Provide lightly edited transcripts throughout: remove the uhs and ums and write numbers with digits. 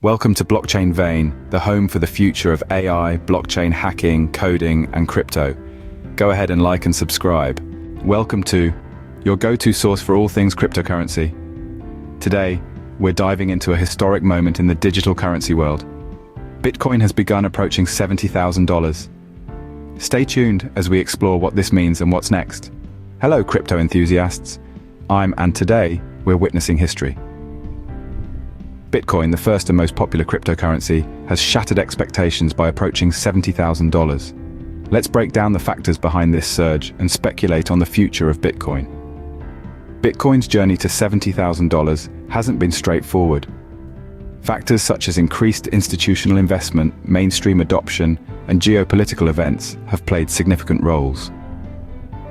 Welcome to Blockchain Vein, the home for the future of AI, blockchain hacking, coding, and crypto. Go ahead and like and subscribe. Welcome to your go-to source for all things cryptocurrency. Today, we're diving into a historic moment in the digital currency world. Bitcoin has begun approaching $70,000. Stay tuned as we explore what this means and what's next. Hello, crypto enthusiasts. And today, we're witnessing history. Bitcoin, the first and most popular cryptocurrency, has shattered expectations by approaching $70,000. Let's break down the factors behind this surge and speculate on the future of Bitcoin. Bitcoin's journey to $70,000 hasn't been straightforward. Factors such as increased institutional investment, mainstream adoption, and geopolitical events have played significant roles.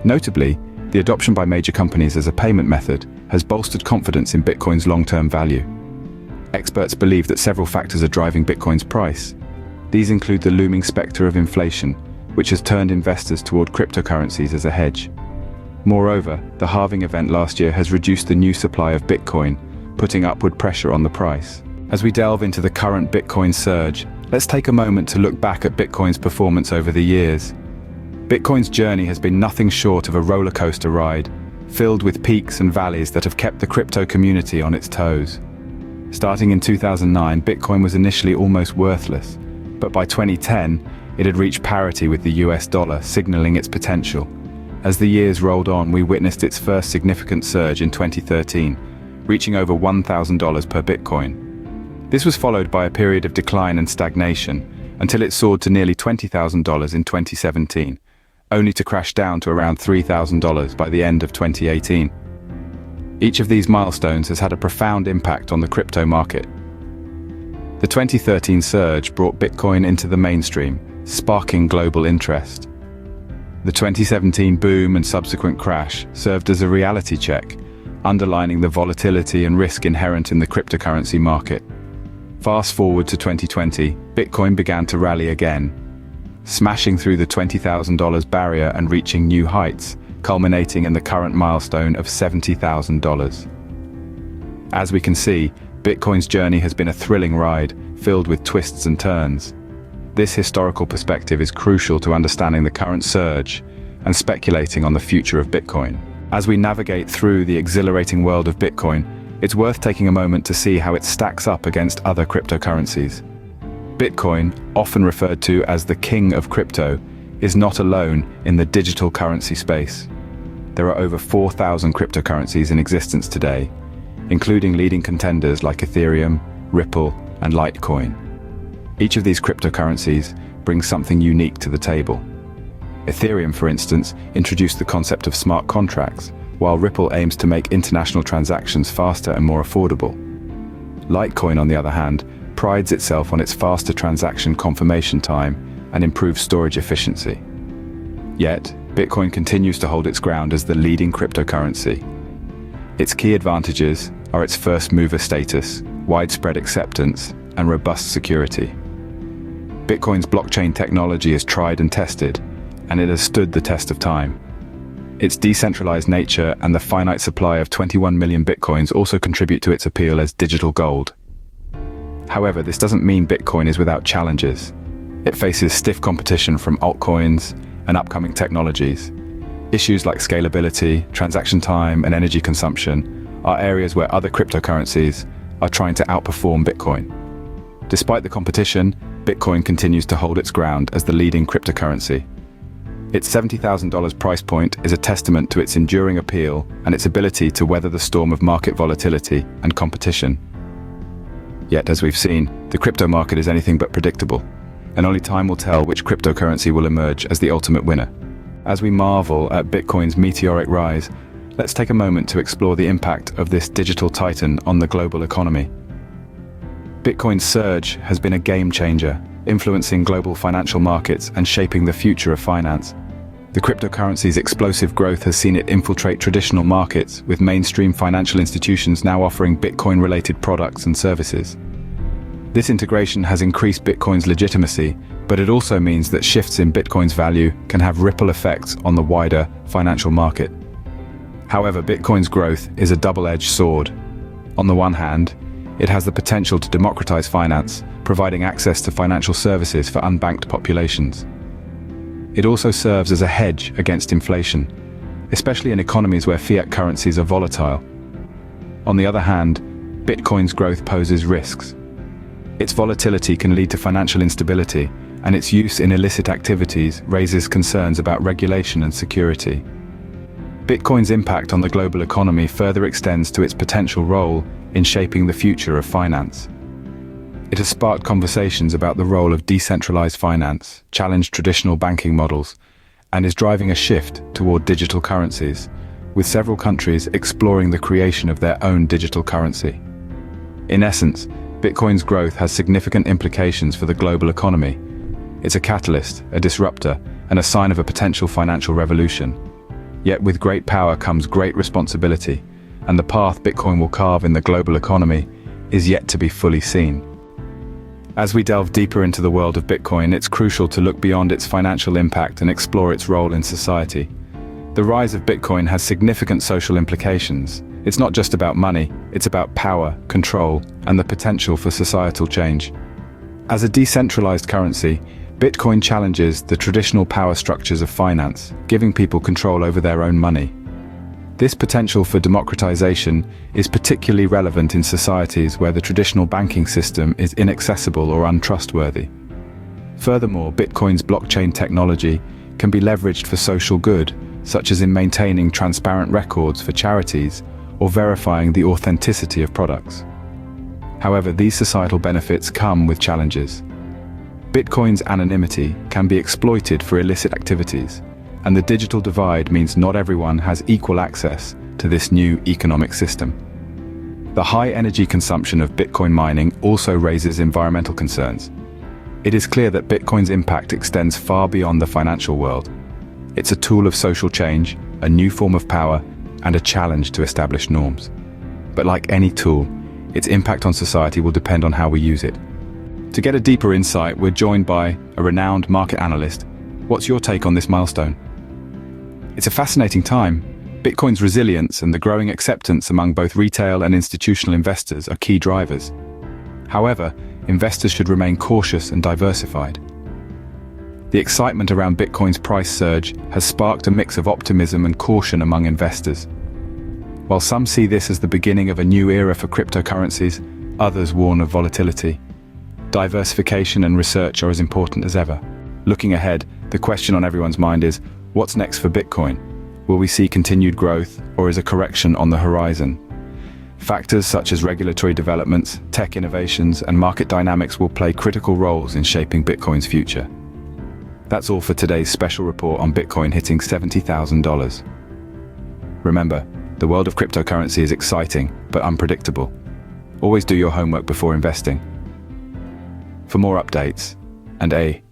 Notably, the adoption by major companies as a payment method has bolstered confidence in Bitcoin's long-term value. Experts believe that several factors are driving Bitcoin's price. These include the looming specter of inflation, which has turned investors toward cryptocurrencies as a hedge. Moreover, the halving event last year has reduced the new supply of Bitcoin, putting upward pressure on the price. As we delve into the current Bitcoin surge, let's take a moment to look back at Bitcoin's performance over the years. Bitcoin's journey has been nothing short of a roller coaster ride, filled with peaks and valleys that have kept the crypto community on its toes. Starting in 2009, Bitcoin was initially almost worthless, but by 2010, it had reached parity with the US dollar, signaling its potential. As the years rolled on, we witnessed its first significant surge in 2013, reaching over $1,000 per Bitcoin. This was followed by a period of decline and stagnation, until it soared to nearly $20,000 in 2017, only to crash down to around $3,000 by the end of 2018. Each of these milestones has had a profound impact on the crypto market. The 2013 surge brought Bitcoin into the mainstream, sparking global interest. The 2017 boom and subsequent crash served as a reality check, underlining the volatility and risk inherent in the cryptocurrency market. Fast forward to 2020, Bitcoin began to rally again, smashing through the $20,000 barrier and reaching new heights, culminating in the current milestone of $70,000. As we can see, Bitcoin's journey has been a thrilling ride, filled with twists and turns. This historical perspective is crucial to understanding the current surge and speculating on the future of Bitcoin. As we navigate through the exhilarating world of Bitcoin, it's worth taking a moment to see how it stacks up against other cryptocurrencies. Bitcoin, often referred to as the king of crypto, is not alone in the digital currency space. There are over 4,000 cryptocurrencies in existence today, including leading contenders like Ethereum, Ripple, and Litecoin. Each of these cryptocurrencies brings something unique to the table. Ethereum, for instance, introduced the concept of smart contracts, while Ripple aims to make international transactions faster and more affordable. Litecoin, on the other hand, prides itself on its faster transaction confirmation time and improved storage efficiency. Yet, Bitcoin continues to hold its ground as the leading cryptocurrency. Its key advantages are its first-mover status, widespread acceptance, and robust security. Bitcoin's blockchain technology is tried and tested, and it has stood the test of time. Its decentralized nature and the finite supply of 21 million Bitcoins also contribute to its appeal as digital gold. However, this doesn't mean Bitcoin is without challenges. It faces stiff competition from altcoins and upcoming technologies. Issues like scalability, transaction time, and energy consumption are areas where other cryptocurrencies are trying to outperform Bitcoin. Despite the competition, Bitcoin continues to hold its ground as the leading cryptocurrency. Its $70,000 price point is a testament to its enduring appeal and its ability to weather the storm of market volatility and competition. Yet, as we've seen, the crypto market is anything but predictable, and only time will tell which cryptocurrency will emerge as the ultimate winner. As we marvel at Bitcoin's meteoric rise, let's take a moment to explore the impact of this digital titan on the global economy. Bitcoin's surge has been a game changer, influencing global financial markets and shaping the future of finance. The cryptocurrency's explosive growth has seen it infiltrate traditional markets, with mainstream financial institutions now offering Bitcoin-related products and services. This integration has increased Bitcoin's legitimacy, but it also means that shifts in Bitcoin's value can have ripple effects on the wider financial market. However, Bitcoin's growth is a double-edged sword. On the one hand, It has the potential to democratize finance, providing access to financial services for unbanked populations. It also serves as a hedge against inflation, especially in economies where fiat currencies are volatile. On the other hand, Bitcoin's growth poses risks. Its volatility can lead to financial instability, and its use in illicit activities raises concerns about regulation and security. Bitcoin's impact on the global economy further extends to its potential role in shaping the future of finance. It has sparked conversations about the role of decentralized finance, challenged traditional banking models, and is driving a shift toward digital currencies, with several countries exploring the creation of their own digital currency. In essence, Bitcoin's growth has significant implications for the global economy. It's a catalyst, a disruptor, and a sign of a potential financial revolution. Yet with great power comes great responsibility, and the path Bitcoin will carve in the global economy is yet to be fully seen. As we delve deeper into the world of Bitcoin, it's crucial to look beyond its financial impact and explore its role in society. The rise of Bitcoin has significant social implications. It's not just about money, it's about power, control, and the potential for societal change. As a decentralized currency, Bitcoin challenges the traditional power structures of finance, giving people control over their own money. This potential for democratization is particularly relevant in societies where the traditional banking system is inaccessible or untrustworthy. Furthermore, Bitcoin's blockchain technology can be leveraged for social good, such as in maintaining transparent records for charities or verifying the authenticity of products. However, these societal benefits come with challenges. Bitcoin's anonymity can be exploited for illicit activities, and the digital divide means not everyone has equal access to this new economic system. The high energy consumption of Bitcoin mining also raises environmental concerns. It is clear that Bitcoin's impact extends far beyond the financial world. It's a tool of social change, a new form of power, and a challenge to established norms. But like any tool, its impact on society will depend on how we use it. To get a deeper insight, we're joined by a renowned market analyst. What's your take on this milestone? It's a fascinating time. Bitcoin's resilience and the growing acceptance among both retail and institutional investors are key drivers. However, investors should remain cautious and diversified. The excitement around Bitcoin's price surge has sparked a mix of optimism and caution among investors. While some see this as the beginning of a new era for cryptocurrencies, others warn of volatility. Diversification and research are as important as ever. Looking ahead, the question on everyone's mind is, what's next for Bitcoin? Will we see continued growth, or is a correction on the horizon? Factors such as regulatory developments, tech innovations, and market dynamics will play critical roles in shaping Bitcoin's future. That's all for today's special report on Bitcoin hitting $70,000. Remember, the world of cryptocurrency is exciting, but unpredictable. Always do your homework before investing. For more updates and a